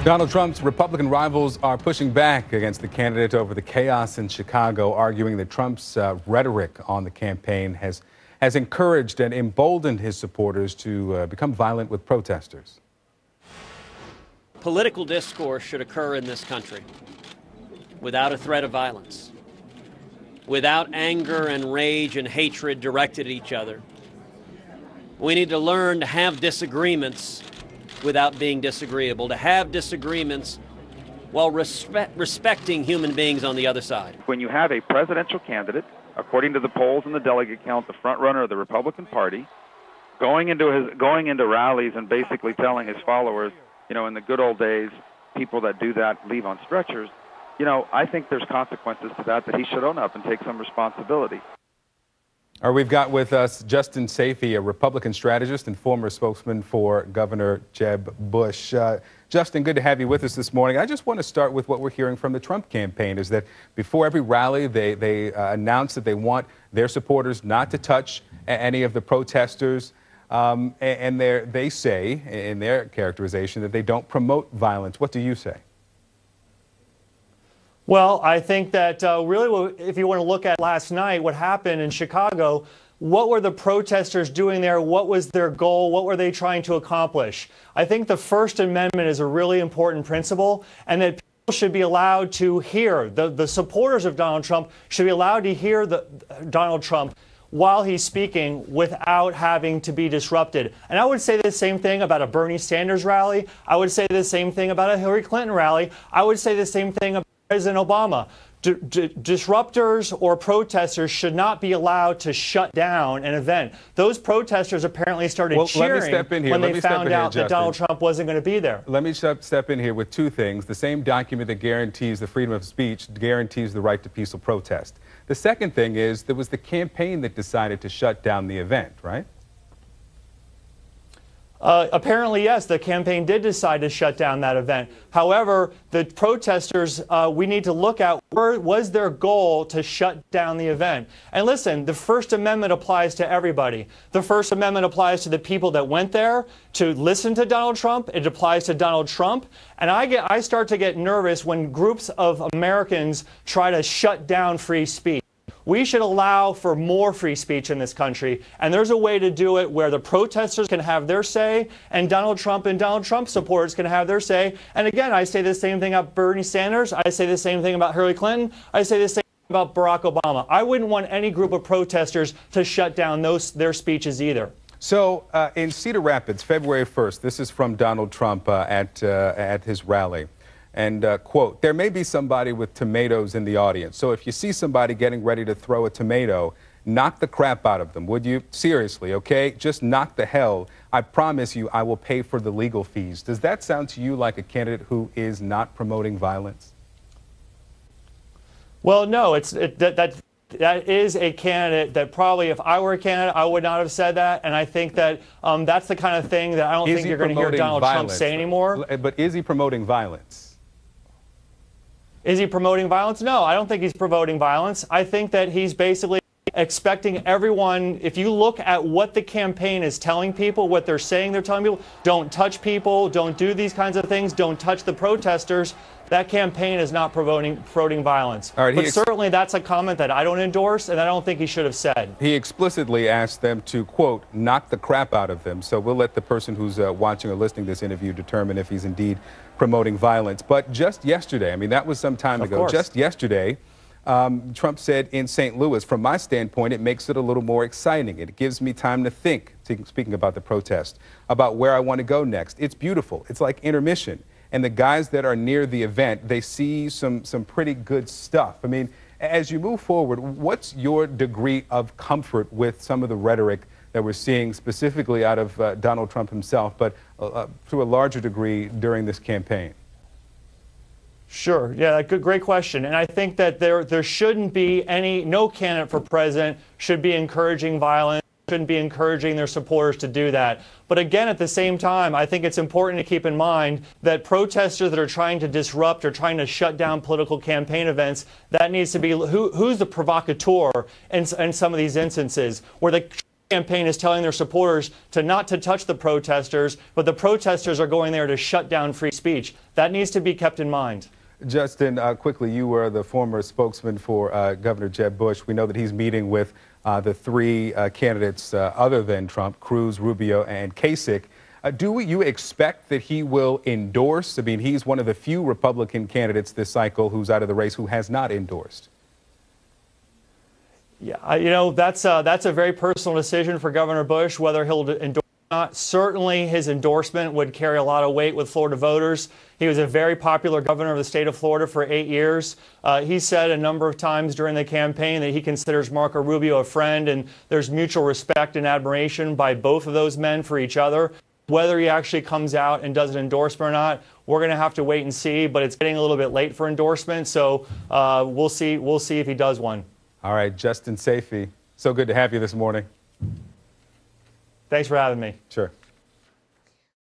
Donald Trump's Republican rivals are pushing back against the candidate over the chaos in Chicago, arguing that Trump's rhetoric on the campaign has encouraged and emboldened his supporters to become violent with protesters. Political discourse should occur in this country without a threat of violence, without anger and rage and hatred directed at each other. We need to learn to have disagreements without being disagreeable, to have disagreements while respecting human beings on the other side. When you have a presidential candidate, according to the polls and the delegate count, the front runner of the Republican Party, going into rallies and basically telling his followers, you know, in the good old days, people that do that leave on stretchers, you know, I think there's consequences to that he should own up and take some responsibility. All right, we've got with us JustinSayfie, a Republican strategist and former spokesman for Governor Jeb Bush. Justin, good to have you with us this morning. I just want to start with what we're hearing from the Trump campaign, is that before every rally, they announce that they want their supporters not to touch any of the protesters. And they say, in their characterization, that they don't promote violence. What do you say? Well, I think that really, if you want to look at last night, what happened in Chicago, what were the protesters doing there? What was their goal? What were they trying to accomplish? I think the First Amendment is a really important principle, and that people should be allowed to hear, the supporters of Donald Trump should be allowed to hear Donald Trump while he's speaking without having to be disrupted. And I would say the same thing about a Bernie Sanders rally. I would say the same thing about a Hillary Clinton rally. I would say the same thing about President Obama. Disruptors or protesters should not be allowed to shut down an event. Those protesters apparently started cheering when they found out that Donald Trump wasn't going to be there. Let me step in here with two things. The same document that guarantees the freedom of speech guarantees the right to peaceful protest. The second thing is there was the campaign that decided to shut down the event, right? Apparently, yes, the campaign did decide to shut down that event. However, the protesters, we need to look at was their goal to shut down the event. And listen, the First Amendment applies to everybody. The First Amendment applies to the people that went there to listen to Donald Trump. It applies to Donald Trump. And I start to get nervous when groups of Americans try to shut down free speech. We should allow for more free speech in this country, and there's a way to do it where the protesters can have their say, and Donald Trump supporters can have their say. And again, I say the same thing about Bernie Sanders. I say the same thing about Hillary Clinton. I say the same thing about Barack Obama. I wouldn't want any group of protesters to shut down their speeches either. So in Cedar Rapids, February 1st, this is from Donald Trump at his rally. And, quote, there may be somebody with tomatoes in the audience. So if you see somebody getting ready to throw a tomato, knock the crap out of them, would you? Seriously, okay? Just knock the hell. I promise you I will pay for the legal fees. Does that sound to you like a candidate who is not promoting violence? Well, no, that is a candidate that probably, if I were a candidate, I would not have said that. And I think that that's the kind of thing that I don't think you're going to hear Donald Trump say anymore. But is he promoting violence? Is he promoting violence? No, I don't think he's promoting violence. I think that he's basically expecting everyone, if you look at what the campaign is telling people, what they're saying, they're telling people, don't touch people, don't do these kinds of things, don't touch the protesters. That campaign is not promoting violence. All right, but certainly that's a comment that I don't endorse, and I don't think he should have said. He explicitly asked them to, quote, knock the crap out of them. So we'll let the person who's watching or listening to this interview determine if he's indeed promoting violence. But just yesterday, I mean, that was some time ago. Just yesterday, Trump said in St. Louis, from my standpoint, it makes it a little more exciting. It gives me time to think, speaking about the protest, about where I want to go next. It's beautiful. It's like intermission. And the guys that are near the event, they see some pretty good stuff. I mean, as you move forward, what's your degree of comfort with some of the rhetoric that we're seeing specifically out of Donald Trump himself, but to a larger degree during this campaign? Sure. Yeah, great question. And I think that there shouldn't be no candidate for president should be encouraging violence, shouldn't be encouraging their supporters to do that. But again, at the same time, I think it's important to keep in mind that protesters that are trying to disrupt or trying to shut down political campaign events, that needs to be who's the provocateur in some of these instances where the campaign is telling their supporters not to touch the protesters, but the protesters are going there to shut down free speech. That needs to be kept in mind. Justin, quickly, you were the former spokesman for Governor Jeb Bush. We know that he's meeting with the three candidates other than Trump, Cruz, Rubio, and Kasich. Do you expect that he will endorse? I mean, he's one of the few Republican candidates this cycle who's out of the race who has not endorsed. Yeah, you know, that's a very personal decision for Governor Bush, whether he'll endorse or not. Certainly, his endorsement would carry a lot of weight with Florida voters. He was a very popular governor of the state of Florida for 8 years. He said a number of times during the campaign that he considers Marco Rubio a friend, and there's mutual respect and admiration by both of those men for each other. Whether he actually comes out and does an endorsement or not, we're going to have to wait and see, but it's getting a little bit late for endorsement, so we'll see if he does one. All right, JustinSayfie, so good to have you this morning. Thanks for having me. Sure.